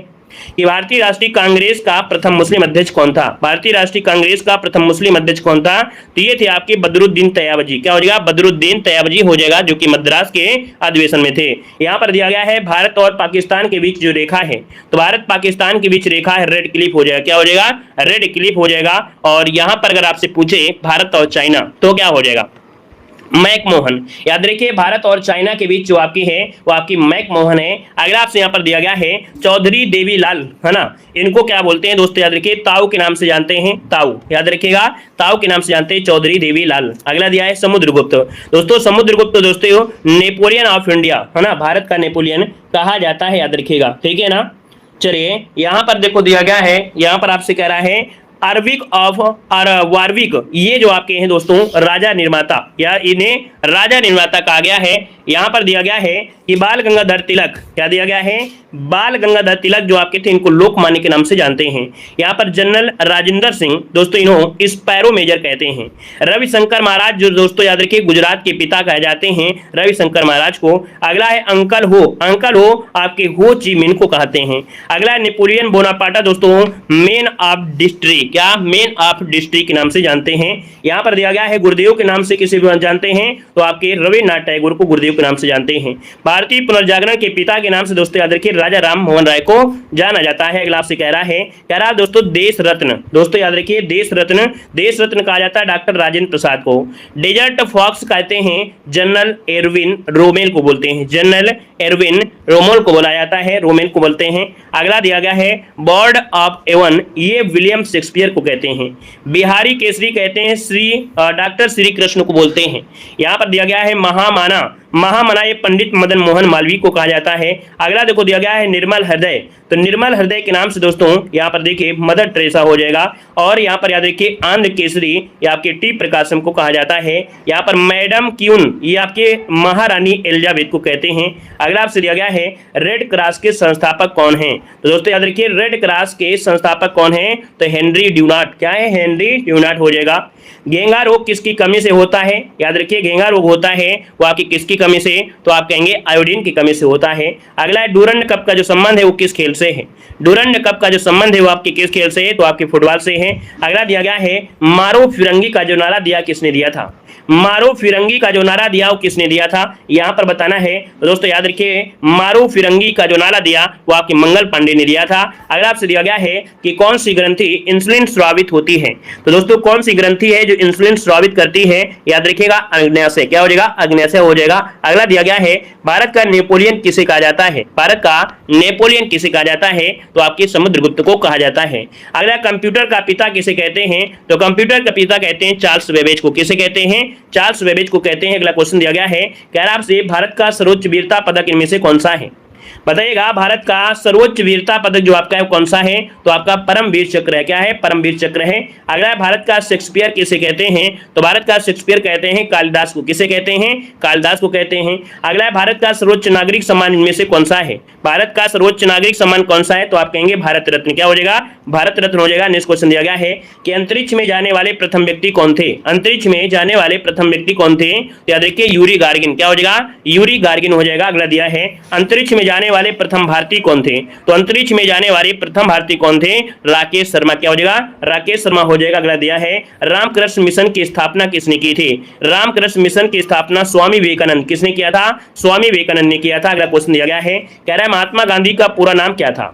कि भारतीय राष्ट्रीय कांग्रेस का प्रथम मुस्लिम अध्यक्ष कौन था? भारतीय राष्ट्रीय कांग्रेस का प्रथम मुस्लिम अध्यक्ष कौन था? तो ये थे आपके बदरुद्दीन तैयबजी। क्या हो जाएगा? बदरुद्दीन तैयबजी हो जाएगा, जो कि मद्रास के अधिवेशन में थे। यहां पर दिया गया है भारत और पाकिस्तान के बीच जो रेखा है, तो भारत पाकिस्तान के बीच रेखा है रेड क्लिफ हो जाएगा। क्या हो जाएगा? रेड क्लिफ हो जाएगा। और यहां पर अगर आपसे पूछे भारत और चाइना तो क्या हो जाएगा? मैकमोहन। याद रखिए भारत और चाइना के बीच जो आपकी है वो आपकी मैकमोहन है। अगला आपसे यहाँ पर दिया गया है चौधरी देवीलाल, है ना, इनको क्या बोलते हैं? दोस्तों याद रखिए ताऊ के नाम से जानते हैं। ताऊ, याद रखिएगा ताऊ के नाम से जानते हैं चौधरी देवीलाल। अगला दिया है समुद्रगुप्त। दोस्तों समुद्रगुप्त दोस्तों नेपोलियन ऑफ इंडिया, है ना, भारत का नेपोलियन कहा जाता है, याद रखिएगा, ठीक है ना। चलिए यहाँ पर देखो दिया गया है, यहाँ पर आपसे कह रहा है आर्विक ऑफ वार्विक, ये जो आपके हैं दोस्तों राजा निर्माता, या इन्हें राजा निर्माता कहा गया है। यहां पर दिया गया है कि बाल गंगाधर तिलक, क्या दिया गया है? बाल गंगाधर तिलक जो आपके थे इनको लोकमान्य के नाम से जानते हैं। यहां पर जनरल राजेंद्र सिंह दोस्तों इन्हों स्पैरो मेजर कहते हैं। रविशंकर महाराज जो दोस्तों याद रखिए गुजरात के पिता कहे जाते हैं रविशंकर महाराज को। अगला है अंकल हो, अंकल हो आपके हो ची मिन को कहते हैं। अगला है नेपोलियन बोनापार्टा दोस्तों मैन ऑफ डिस्ट्रिक्ट, क्या मैन ऑफ डिस्ट्रिक्ट के नाम से जानते हैं। यहां पर दिया गया है गुरुदेव के नाम से किसे जानते हैं? तो आपके रविन्द्रनाथ टैगोर को गुरुदेव के नाम से जानते हैं। भारतीय पुनर्जागरण के पिता के नाम से दोस्तों याद रखिए राजा राम मोहन राय को जाना जाता है। अगला आपसे कह रहा है दोस्तों देश रत्न, दोस्तों याद रखिए देश रत्न कहा जाता है डॉक्टर राजेंद्र प्रसाद को। डेजर्ट फॉक्स कहते हैं जनरल एरविन रोमेल को बोलते हैं, जनरल एरविन रोमेल को बोला जाता है, रोमेल को बोलते हैं। अगला दिया गया है बर्ड ऑफ एवन, ये विलियम शेक्सपियर को कहते हैं। बिहारी केसरी कहते हैं डॉक्टर श्री कृष्ण को बोलते हैं। यहाँ पर दिया गया है महामना ये पंडित मदन मोहन मालवीय को कहा जाता है। अगला देखो दिया गया है निर्मल हृदय, तो निर्मल हृदय के नाम से दोस्तों यहाँ पर देखिए मदर टेरेसा हो जाएगा। और यहाँ पर याद रखिए आंध्र केसरी ये आपके टी प्रकाशम को कहा जाता है। यहाँ पर मैडम क्यून ये आपके महारानी एलिजाबेथ को कहते हैं। अगला आपसे दिया गया है रेड क्रॉस के संस्थापक कौन है? तो दोस्तों याद रखिए रेड क्रॉस के संस्थापक कौन है? तो हेनरी ड्यूनार्ट, क्या है? हेनरी ड्यूनार्ट हो जाएगा। घेंगा रोग किसकी कमी से होता है? याद रखिए घेंगा रोग होता है वो आपकी किसकी कमी से? तो आप कहेंगे आयोडीन की कमी से होता है। अगला है डूरंड कप का जो संबंध है वो किस खेल से है? डूरंड कप का जो संबंध है वो आपके किस खेल से है? तो आपके फुटबॉल से है। अगला दिया गया है मारो फिरंगी का जो नारा दिया किसने दिया था? मारो फिरंगी का जो नारा दिया वो किसने दिया था? यहाँ पर बताना है। तो दोस्तों याद रखिए मारो फिरंगी का जो नारा दिया वो आपके मंगल पांडे ने दिया था। अगला आपसे दिया गया है कि कौन सी ग्रंथि इंसुलिन स्रावित होती है? तो दोस्तों कौन सी ग्रंथि है जो इंसुलिन स्रावित करती है? याद रखिएगा अग्न्याशय, क्या हो जाएगा? अग्न्याशय हो जाएगा। अगला दिया गया है भारत का नेपोलियन किसे कहा जाता है? भारत का नेपोलियन किसे कहा जाता है? तो आपके समुद्रगुप्त को कहा जाता है। अगला कंप्यूटर का पिता किसे कहते हैं? तो कंप्यूटर का पिता कहते हैं चार्ल्स बेबेज को। किसे कहते हैं? चार्ल्स बेबेज को कहते हैं। अगला क्वेश्चन दिया गया है कह रहा आपसे भारत का सर्वोच्च वीरता पदक इनमें से कौन सा है? बताइएगा भारत का सर्वोच्च वीरता पदक जो आपका है कौन सा है? तो आपका परमवीर चक्र है। क्या है? परमवीर चक्र है। अगला भारत का शेक्सपियर किसे कहते हैं? तो भारत का शेक्सपियर कहते हैं कालिदास को। किसे कहते हैं? कालिदास को कहते हैं। अगला भारत का सर्वोच्च नागरिक सम्मान इनमें से कौन सा है? भारत का सर्वोच्च नागरिक सम्मान कौन सा है? तो आप कहेंगे भारत रत्न। क्या हो जाएगा? भारत रत्न हो जाएगा। नेक्स्ट क्वेश्चन दिया गया है कि अंतरिक्ष में जाने वाले प्रथम व्यक्ति कौन थे? अंतरिक्ष में जाने वाले प्रथम व्यक्ति कौन थे? तो याद रखिए यूरी गार्गिन। क्या हो जाएगा? यूरी गार्गिन हो जाएगा। अगला दिया है अंतरिक्ष में जाने वाले प्रथम भारतीय कौन थे? तो अंतरिक्ष में जाने वाले प्रथम भारतीय कौन थे? राकेश शर्मा। क्या हो जाएगा? राकेश शर्मा हो जाएगा। अगला दिया है रामकृष्ण मिशन की स्थापना किसने की थी? रामकृष्ण मिशन की स्थापना स्वामी विवेकानंद किसने किया था? स्वामी विवेकानंद ने किया था। अगला क्वेश्चन दिया गया है कह रहा है महात्मा गांधी का पूरा नाम क्या था?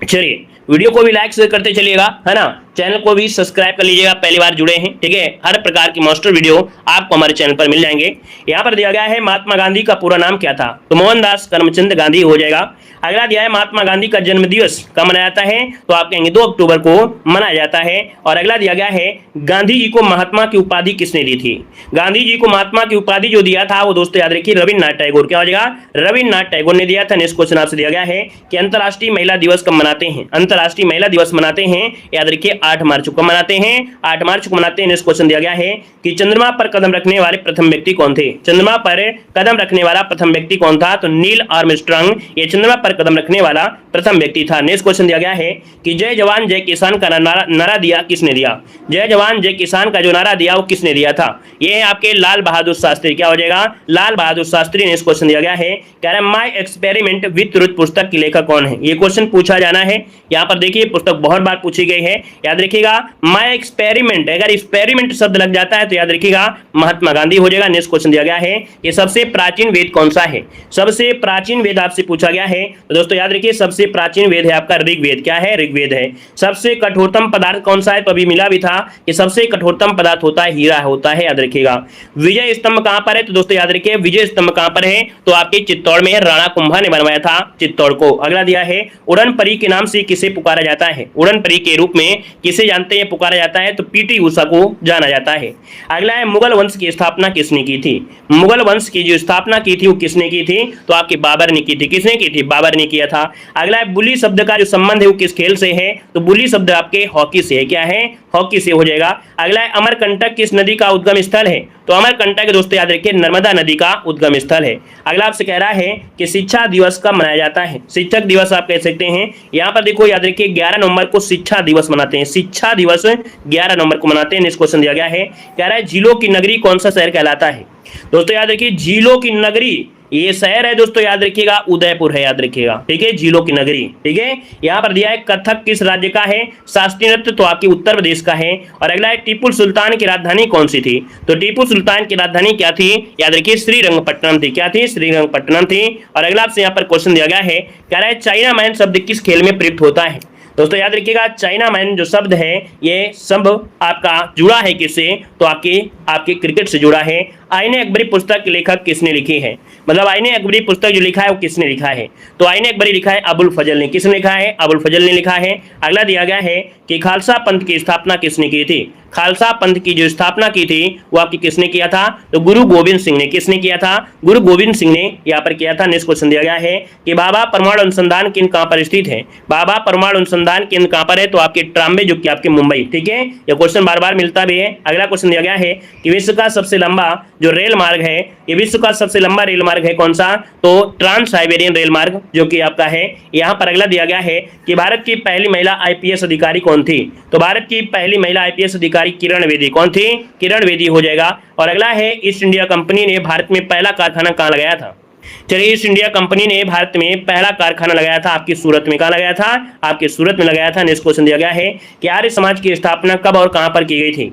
चलिए वीडियो को भी लाइक शेयर करते चलिएगा, है ना। चैनल को भी सब्सक्राइब कर लीजिएगा, पहली बार जुड़े हैं, ठीक है। हर प्रकार की मास्टर वीडियो आपको हमारे चैनल पर मिल जाएंगे। यहाँ पर दिया गया है महात्मा गांधी का पूरा नाम क्या था, तो मोहनदास करमचंद गांधी हो जाएगा। अगला दिया है महात्मा गांधी का जन्म दिवस कब मनाया जाता है, तो आप कहेंगे 2 अक्टूबर को मनाया जाता है। और अगला दिया गया है गांधी जी को महात्मा की उपाधि किसने दी थी। गांधी जी को महात्मा की उपाधि जो दिया था वो दोस्तों याद रखिए रविन्द्रनाथ टैगोर, क्या हो जाएगा, रविन्द्रनाथ टैगोर ने दिया था। नेक्स्ट क्वेश्चन आपसे दिया गया है कि अंतर्राष्ट्रीय महिला दिवस कब मनाते हैं। अंतर्राष्ट्रीय महिला दिवस मनाते हैं याद रखिए 8 मार्च को मनाते हैं, 8 मार्च को मनाते हैं। नेक्स्ट क्वेश्चन दिया गया है कि चंद्रमा पर कदम रखने वाले प्रथम व्यक्ति कौन थे। चंद्रमा पर कदम रखने वाला प्रथम व्यक्ति कौन था, तो नील आर्मस्ट्रांग ये चंद्रमा पर कदम रखने वाला प्रथम व्यक्ति था। नेक्स्ट क्वेश्चन दिया गया है कि जय जवान जय किसान का नारा दिया किसने दिया। जय जवान जय किसान का जो नारा दिया वो किसने दिया था, ये है आपके लाल बहादुर शास्त्री, क्या हो जाएगा, लाल बहादुर शास्त्री। नेक्स्ट क्वेश्चन दिया गया है कह रहा है माय एक्सपेरिमेंट विद ट्रुथ पुस्तक की लेखक कौन है। ये क्वेश्चन पूछा जाना है, यहाँ पर देखिए पुस्तक बहुत बार पूछी गई है, याद रखिएगा माय एक्सपेरिमेंट, अगर एक्सपेरिमेंट शब्द लग जाता है तो याद रखिएगा महात्मा गांधी हो जाएगा। नेक्स्ट क्वेश्चन दिया गया है कि सबसे प्राचीन वेद कौन सा है। सबसे प्राचीन वेद आपसे पूछा गया है, तो दोस्तों याद रखिए सबसे प्राचीन वेद है आपका ऋग्वेद, क्या है, ऋग्वेद है। सबसे कठोरतम पदार्थ कौन सा है, तो अभी मिला भी था कि सबसे कठोरतम पदार्थ होता है हीरा होता है, याद रखिएगा। विजय स्तंभ कहां पर है, तो दोस्तों याद रखिए विजय स्तंभ कहां पर है, तो आपके चित्तौड़ में है, राणा कुंभा ने बनवाया था चित्तौड़ को। अगला दिया है उड़न परी के नाम से किसे पुकारा जाता है। उड़न परी के रूप में किसे जानते हैं पुकारा जाता है, तो पीटी उषा को जाना जाता है। अगला है मुगल वंश की स्थापना किसने की थी। मुगल वंश की जो स्थापना की थी वो किसने की थी, तो आपकी बाबर ने की थी। किसने की थी, बाबर ने किया था। अगला है बुली शब्द का जो संबंध है वो किस खेल से है, तो बुली शब्द आपके हॉकी से है, क्या है, हॉकी से हो जाएगा। अगला है अमरकंटक किस नदी का उद्गम स्थल है, तो अमरकंटक दोस्तों याद रखिए नर्मदा नदी का उद्गम स्थल है। अगला आपसे कह रहा है कि शिक्षा दिवस कब मनाया जाता है। शिक्षक दिवस आप कह सकते हैं, यहाँ पर देखो याद रखिए 11 नवंबर को शिक्षा दिवस मनाते हैं, शिक्षा दिवस 11 नवंबर को मनाते हैं। नेक्स्ट क्वेश्चन दिया गया है कह रहा है झीलों की नगरी कौन सा शहर कहलाता है। दोस्तों याद रखिए झीलों की नगरी ये शहर है दोस्तों याद रखिएगा उदयपुर है, याद रखिएगा, ठीक है, झीलों की नगरी, ठीक है। यहाँ पर दिया है कथक किस राज्य का है, शास्त्रीय नृत्य तो आपकी उत्तर प्रदेश का है। और अगला है टीपू सुल्तान की राजधानी कौन सी थी, तो टीपू सुल्तान की राजधानी क्या थी, याद रखिए श्रीरंगपट्टनम थी, क्या थी, श्रीरंगपट्टनम थी। और अगला आपसे यहाँ पर क्वेश्चन दिया गया है कह रहा है चाइना मैन शब्द किस खेल में प्रयुक्त होता है। दोस्तों याद रखिएगा चाइना मैन जो शब्द है ये सब आपका जुड़ा है किससे, तो आपके क्रिकेट से जुड़ा है। आईने अकबरी पुस्तक के लेखक किसने लिखी है, मतलब आईने अकबरी पुस्तक जो लिखा है वो किसने लिखा है, तो आईने अकबरी लिखा है अबुल फजल ने। किसने लिखा है, अबुल फजल ने लिखा है। अगला दिया गया है कि खालसा पंथ की स्थापना किसने की थी। खालसा पंथ की जो स्थापना की थी वो आपकी किसने किया था, तो गुरु गोविंद सिंह ने। किसने किया था, गुरु गोविंद सिंह ने यहाँ पर किया था। नेक्स्ट क्वेश्चन दिया गया है कि बाबा परमाणु अनुसंधान केंद्र कहाँ पर स्थित है। बाबा परमाणु अनुसंधान केंद्र कहाँ पर है, तो आपके ट्राम्बे जो कि आपके मुंबई, ठीक है। यह क्वेश्चन बार बार मिलता भी है। अगला क्वेश्चन दिया गया है कि विश्व का सबसे लंबा जो रेल मार्ग है, ये विश्व का सबसे लंबा रेल मार्ग है कौन सा, तो ट्रांस साइबेरियन रेल मार्ग जो कि आपका है। यहाँ पर अगला दिया गया है कि भारत की पहली महिला आईपीएस अधिकारी कौन थी, तो भारत की पहली महिला आईपीएस अधिकारी किरण बेदी कौन थी, किरण बेदी हो जाएगा। और अगला है ईस्ट इंडिया कंपनी ने भारत में पहला कारखाना कहाँ लगाया था। चलिए ईस्ट इंडिया कंपनी ने भारत में पहला कारखाना लगाया था आपकी सूरत में। कहाँ लगाया था, आपके सूरत में लगाया था। नेक्स्ट क्वेश्चन दिया गया है कि आर्य समाज की स्थापना कब और कहां पर की गई थी।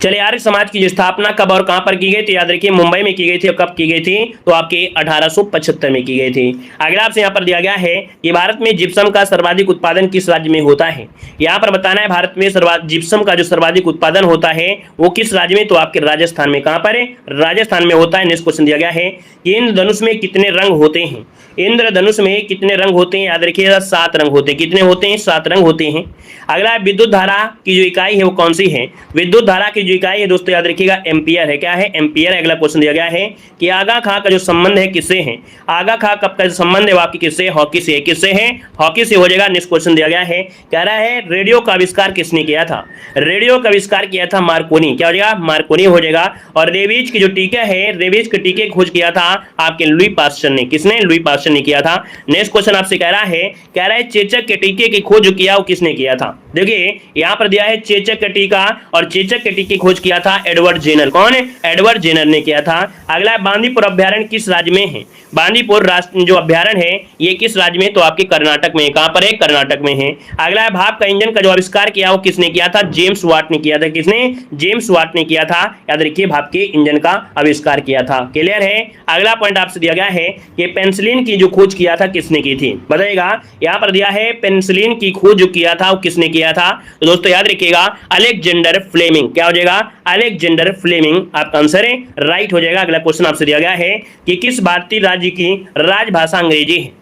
चलिए आर्य समाज की स्थापना कब और कहां पर की गई, तो याद रखिए मुंबई में की गई थी। और कब की गई थी, तो आपके 1875 में की गई थी। अगला आपसे यहाँ पर दिया गया है कि भारत में जिप्सम का सर्वाधिक उत्पादन किस राज्य में होता है। यहाँ पर बताना है भारत में जिप्सम का जो सर्वाधिक उत्पादन होता है वो किस राज्य में, तो आपके राजस्थान में। कहां पर है, राजस्थान में होता है। नेक्स्ट क्वेश्चन दिया गया है कि इंद्रधनुष में कितने रंग होते हैं। इंद्रधनुष में कितने रंग होते हैं, याद रखिएगा 7 रंग होते हैं। कितने होते हैं, 7 रंग होते हैं। अगला विद्युत धारा की जो इकाई है वो कौन सी है। विद्युत धारा की जो इकाई है दोस्तों याद रखिएगा एम्पियर है। क्या है, एम्पियर है। अगला क्वेश्चन दिया गया है कि आगा खां का जो संबंध है किससे है। आगा खां कब का संबंध है आपकी किससे, हॉकी से। किससे है, हॉकी से हो जाएगा। नेक्स्ट क्वेश्चन दिया गया है कह रहा है रेडियो का आविष्कार किसने किया था। रेडियो का आविष्कार किया था मार्कोनी। क्या हो जाएगा, मार्कोनी हो जाएगा। और रेबीज की जो टीका है, रेबीज के टीके खोज किया था आपके लुई पास्चर ने। किसने, लुई पास्चर ने किया था। नेक्स्ट क्वेश्चन आपसे कह रहा है चेचक के टीके की खोज किया वो किसने किया था। देखिए यहाँ पर दिया है चेचक का टीका, और चेचक के टीके की खोज किया था? Edward Jenner. कौन है? एडवर्ड जेनर ने किया था। अगला है बांदीपुर अभ्यारण्य किस राज्य में है? बांदीपुर राष्ट्र जो अभ्यारण्य है ये किस राज्य में? तो आपके कर्नाटक में। कहां पर है? कर्नाटक में है। अगला है भाप का इंजन का जो आविष्कार किया वो किसने किया था? जेम्स वाट ने किया था। किसने? जेम्स वाट ने किया था। याद रखिए भाप के इंजन का आविष्कार किया था। क्लियर है? अगला पॉइंट आपसे दिया गया है कि पेनिसिलिन की जो खोज किया था किसने की थी? बताइएगा। यहां पर दिया है पेनिसिलिन की खोज जो किया था वो किसने किया था? तो दोस्तों याद रखिएगा अलेक्जेंडर फ्लेमिंग। क्या हो जाएगा? अलेक्जेंडर फ्लेमिंग आपका आंसर है, राइट हो जाएगा। अगला क्वेश्चन आपसे दिया गया है कि किस भारतीय राज्य की राजभाषा अंग्रेजी है?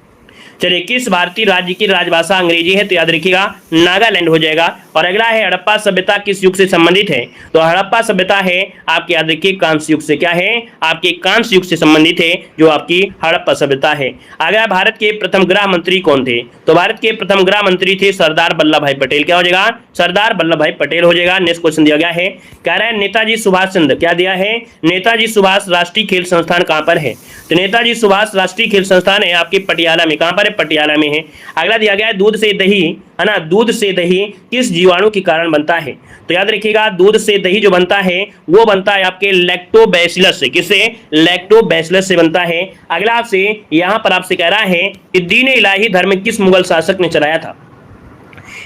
चलिए, किस भारतीय राज्य की राजभाषा अंग्रेजी है? तो याद रखिएगा नागालैंड हो जाएगा। और अगला है हड़प्पा सभ्यता किस युग से संबंधित है? तो हड़प्पा सभ्यता है आपके याद रखिए कांस्य युग से। क्या है? आपके कांस्य युग से संबंधित है जो आपकी हड़प्पा सभ्यता है। अगला भारत के प्रथम गृह मंत्री कौन थे? तो भारत के प्रथम गृह मंत्री थे सरदार वल्लभ भाई पटेल। क्या हो जाएगा? सरदार वल्लभ भाई पटेल हो जाएगा। नेक्स्ट क्वेश्चन दिया गया है, कह रहा है नेताजी सुभाष चंद्र। क्या दिया है? नेताजी सुभाष राष्ट्रीय खेल संस्थान कहां पर है? तो नेताजी सुभाष राष्ट्रीय खेल संस्थान है आपके पटियाला में। कहां पर है? पटियाला में है। अगला दिया गया है दूध से दही, है ना, दूध से दही किस जीवाणु के कारण बनता है? तो याद रखिएगा दूध से दही जो बनता है वो बनता है आपके लैक्टोबैसिलस से। किससे? लैक्टोबैसिलस से बनता है। अगला आपसे यहां पर आपसे कह रहा है कि दीन इलाही धर्म किस मुगल शासक ने चलाया था?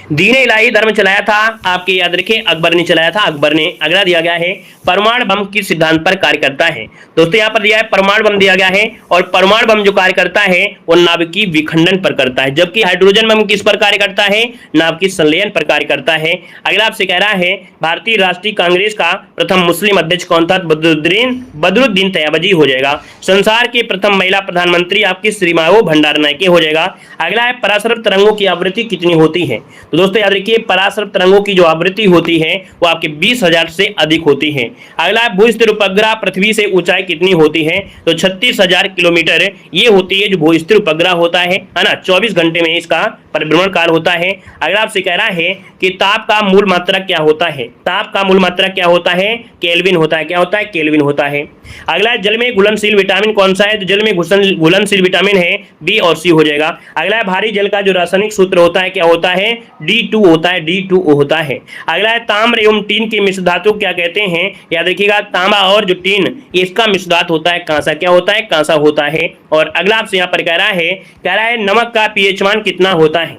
दीन इलाही धर्म चलाया था आपके याद रखें अकबर ने चलाया था, अकबर ने। अगला दिया गया है परमाणु बम किस सिद्धांत पर कार्य करता है? दोस्तों यहाँ पर दिया है परमाणु बम दिया गया है और परमाणु बम जो कार्य करता है वो नाभिकीय विखंडन पर करता है, जबकि हाइड्रोजन बम किस पर कार्य करता है? नाभिकीय संलयन पर कार्य करता है। अगला आपसे कह रहा है भारतीय राष्ट्रीय कांग्रेस का प्रथम मुस्लिम अध्यक्ष कौन था? बदरुद्दीन तैयबजी हो जाएगा। संसार के प्रथम महिला प्रधानमंत्री आपकी श्रीमाओ भंडारनायके हो जाएगा। अगला है पराशर तरंगों की आवृत्ति कितनी होती है? तो दोस्तों याद रखिए पराशर तरंगों की जो आवृत्ति होती है वो आपके 20,000 से अधिक होती है। अगला है भूस्थिर उपग्रह पृथ्वी से ऊंचाई कितनी होती है? तो 36,000 किलोमीटर ये होती है जो भूस्थिर उपग्रह होता है ना। 24 घंटे में इसका परिभ्रमण काल होता है। अगला आपसे कह रहा है कि ताप का मूल मात्रक क्या होता है? ताप का मूल मात्रक क्या होता है? केल्विन होता है। क्या होता है? केल्विन होता है। अगला है जल में घुलनशील विटामिन कौन सा है? तो जल में घुलनशील विटामिन है बी और सी हो जाएगा। अगला है भारी जल का जो रासायनिक सूत्र होता है क्या होता है? D2 होता है, D2O होता है। अगला है ताम्र एवं टीन की मिश्र धातु क्या कहते हैं? याद रखिएगा तांबा और जो टीन इसका मिश्र धातु होता है कांसा। क्या होता है? कांसा होता है। और अगला आपसे यहाँ पर कह रहा है नमक का पीएच मान कितना होता है?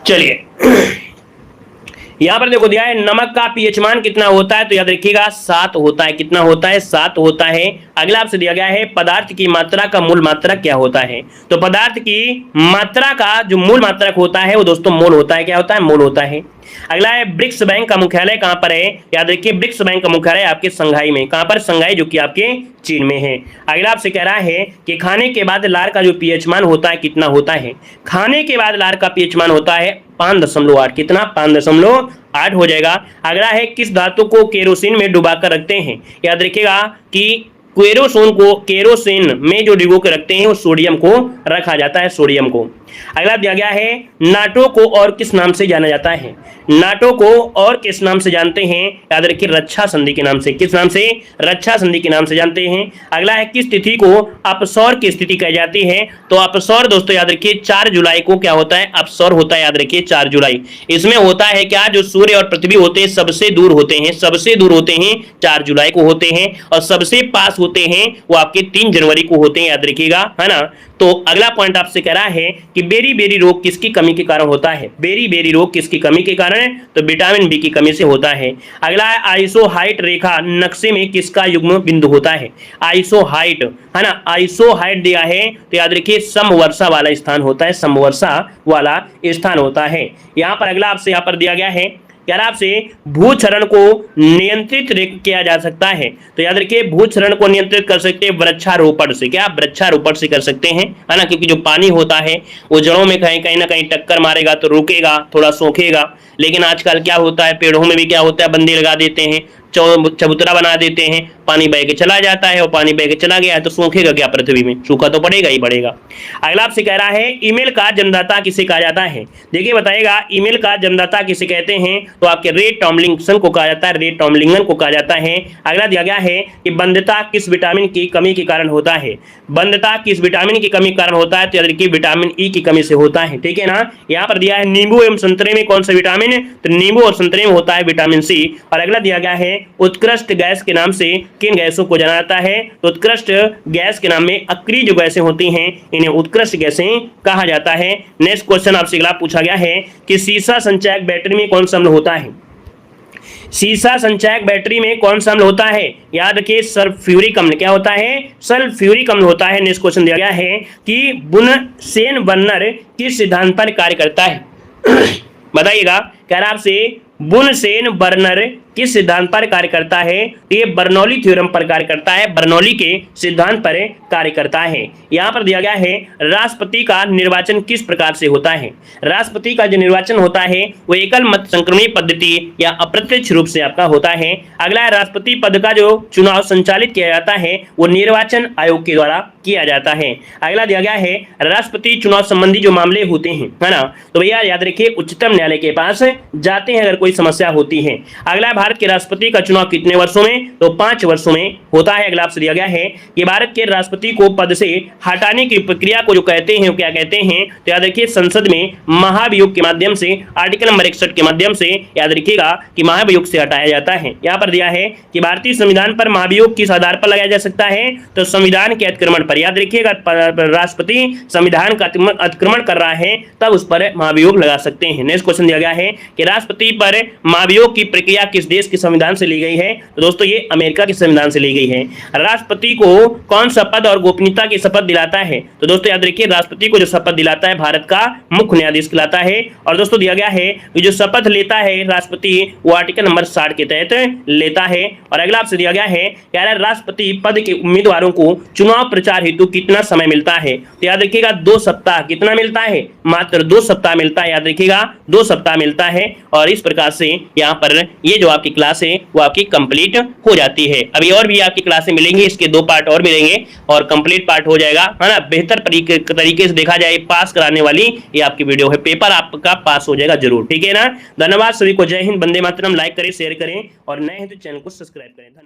चलिए यहां पर देखो दिया है नमक का पीएच मान कितना होता है? तो याद रखिएगा 7 होता है। कितना होता है? 7 होता है। अगला आपसे दिया गया है पदार्थ की मात्रा का मूल मात्रक क्या होता है? तो पदार्थ की मात्रा का जो मूल मात्रक होता है वो दोस्तों मोल होता है। क्या होता है? मोल होता है। अगला है ब्रिक्स बैंक का मुख्यालय कहां पर है? याद रखिए ब्रिक्स बैंक का मुख्यालय आपके संघाई में। कहां पर? संघाई, जो कि आपके चीन में है। अगला आपसे कह रहा है कि खाने के बाद लार का जो पीएच मान होता है कितना होता है? खाने के बाद लार का पीएच मान होता है 5.8। कितना? 5.8 हो जाएगा। अगला है किस धातु को केरोसिन में डुबाकर रखते हैं? याद रखिएगा कि केरोसिन में जो डिगो के रखते हैं वो सोडियम को रखा जाता है, सोडियम को। अगला दिया गया है नाटो को और किस नाम से जाना जाता है? नाटो को और किस नाम से जानते हैं? याद रखिए रक्षा संधि के नाम से। किस नाम से? रक्षा संधि के नाम से जानते हैं। अगला है किस तिथि को अपसौर की स्थिति कही जाती है? तो अपसौर दोस्तों याद रखिए 4 जुलाई को क्या होता है? अपसौर होता है। याद रखिए 4 जुलाई। इसमें होता है क्या? जो सूर्य और पृथ्वी होते हैं सबसे दूर होते हैं, सबसे दूर होते हैं 4 जुलाई को होते हैं, और सबसे पास होते हैं वो आपके 3 जनवरी को होते हैं। याद रखिएगा, है ना। तो अगला पॉइंट आपसे कह रहा है कि बेरी बेरी रोग किसकी कमी के कारण होता है? बेरी बेरी रोग किसकी कमी के कारण है? तो विटामिन बी की कमी से होता है। अगला है आइसोहाइट रेखा नक्शे में किसका युग्म बिंदु होता है? आइसोहाइट, है ना, आइसोहाइट दिया है तो याद रखिए समवर्षा वाला स्थान होता है, समवर्षा वाला स्थान होता है। यहाँ पर अगला आपसे यहाँ पर दिया गया है यार आपसे भूक्षरण को नियंत्रित किया जा सकता है? तो याद रखिए भूक्षरण को नियंत्रित कर सकते हैं वृक्षारोपण से। क्या? वृक्षारोपण से कर सकते हैं, है ना, क्योंकि जो पानी होता है वो जड़ों में कहीं ना कहीं टक्कर मारेगा तो रुकेगा, थोड़ा सूखेगा। लेकिन आजकल क्या होता है पेड़ों में भी क्या होता है बंदी लगा देते हैं, चबूतरा बना देते हैं, पानी बह के चला जाता है, और पानी बह के चला गया है तो सूखेगा क्या पृथ्वी में? सूखा तो पड़ेगा ही पड़ेगा। अगला आपसे कह रहा है ईमेल का जन्मदाता किसे कहा जाता है? देखिए बताइएगा, ईमेल का जन्मदाता किसे कहते हैं? तो आपके रे टॉमलिंसन को कहा जाता है, रे टॉमलिंगन को कहा जाता है। अगला दिया गया है कि बंधता किस विटामिन की कमी के कारण होता है? बंधता किस विटामिन की कमी के कारण होता है? तो याद रखिए विटामिन ई की कमी से होता है, ठीक है ना। यहाँ पर दिया है नींबू एवं संतरे में कौन सा विटामिन? तो नींबू और संतरे में होता है विटामिन सी। और अगला दिया गया है उत्कृष्ट गैस के नाम से किन गैसों को जाना जाता है? तो उत्कृष्ट गैस के नाम में अक्रिय जो गैसें होती हैं इन्हें उत्कृष्ट गैसें कहा जाता है। नेक्स्ट क्वेश्चन आपसे अगला पूछा गया है कि सीसा संचायक बैटरी में कौन सा अम्ल होता है? सीसा संचायक बैटरी में कौन सा अम्ल होता है? याद रखिए सल्फ्यूरिक अम्ल। क्या होता है? सल्फ्यूरिक अम्ल होता है। नेक्स्ट क्वेश्चन दिया गया है कि बुनसेन बर्नर किस सिद्धांत पर कार्य करता है? बताइएगा, कह रहा आपसे बुनसेन बर्नर किस सिद्धांत पर कार्य करता है? ये बर्नौली थ्योरम पर कार्य करता है, बर्नौली के सिद्धांत पर कार्य करता है। यहाँ पर दिया गया है राष्ट्रपति का निर्वाचन किस प्रकार से होता है? राष्ट्रपति का जो निर्वाचन होता है वो एकल मत संक्रमणी पद्धति या अप्रत्यक्ष रूप से आपका होता है। अगला है राष्ट्रपति पद का जो चुनाव संचालित किया जाता है वो निर्वाचन आयोग के द्वारा किया जाता है। अगला दिया गया है राष्ट्रपति चुनाव संबंधी जो मामले होते हैं, है ना, तो भैया याद रखिए उच्चतम न्यायालय के पास जाते हैं अगर कोई समस्या होती है। अगला भारत के राष्ट्रपति का चुनाव कितने वर्षों में? तो 5 वर्षों में होता है। अगला आपसे दिया गया है कि भारत के राष्ट्रपति को पद से हटाने की प्रक्रिया को जो कहते हैं वो क्या कहते हैं? तो याद रखिए संसद में महाभियोग के माध्यम से, आर्टिकल नंबर 61 के माध्यम से याद रखिएगा कि महाभियोग से हटाया जाता है। यहाँ पर दिया है कि भारतीय संविधान पर महाभियोग किस आधार पर लगाया जा सकता है? तो संविधान के अतिक्रमण पर। याद रखिएगा राष्ट्रपति संविधान का अतिक्रमण कर रहा है तब उस पर महाभियोग लगा सकते हैं। नेक्स्ट क्वेश्चन दिया गया है कि राष्ट्रपति पर महाभियोग की प्रक्रिया किस देश के संविधान से ली गई है? तो दोस्तों ये अमेरिका के संविधान से ली गई है। राष्ट्रपति को कौन सा पद और गोपनीयता की शपथ दिलाता है? तो दोस्तों याद रखिए राष्ट्रपति को जो शपथ दिलाता है भारत का मुख्य न्यायाधीश कहलाता है। और दोस्तों दिया गया है कि जो शपथ लेता है राष्ट्रपति वो आर्टिकल नंबर 60 के तहत लेता है। और अगला आपसे दिया गया है कि राष्ट्रपति पद के उम्मीदवारों को चुनाव प्रचार हेतु कितना समय मिलता है? तो याद रखिएगा 2 सप्ताह। कितना मिलता है? मात्र 2 सप्ताह मिलता है। याद रखिएगा 2 सप्ताह मिलता है। और इस प्रकार से यहाँ पर ये जो आपकी क्लास है वो आपकी कंप्लीट हो जाती है। अभी और भी आपकी क्लासें मिलेंगी, इसके 2 पार्ट और मिलेंगे और कंप्लीट पार्ट हो जाएगा, है ना। बेहतर तरीके से देखा जाए पास कराने वाली ये आपकी वीडियो है, पेपर आपका पास हो जाएगा जरूर, ठीक है ना। धन्यवाद सभी को, जय हिंद, वंदे मातरम। लाइक करें, शेयर करें और नए हैं तो चैनल को सब्सक्राइब करें। धन्यवाद।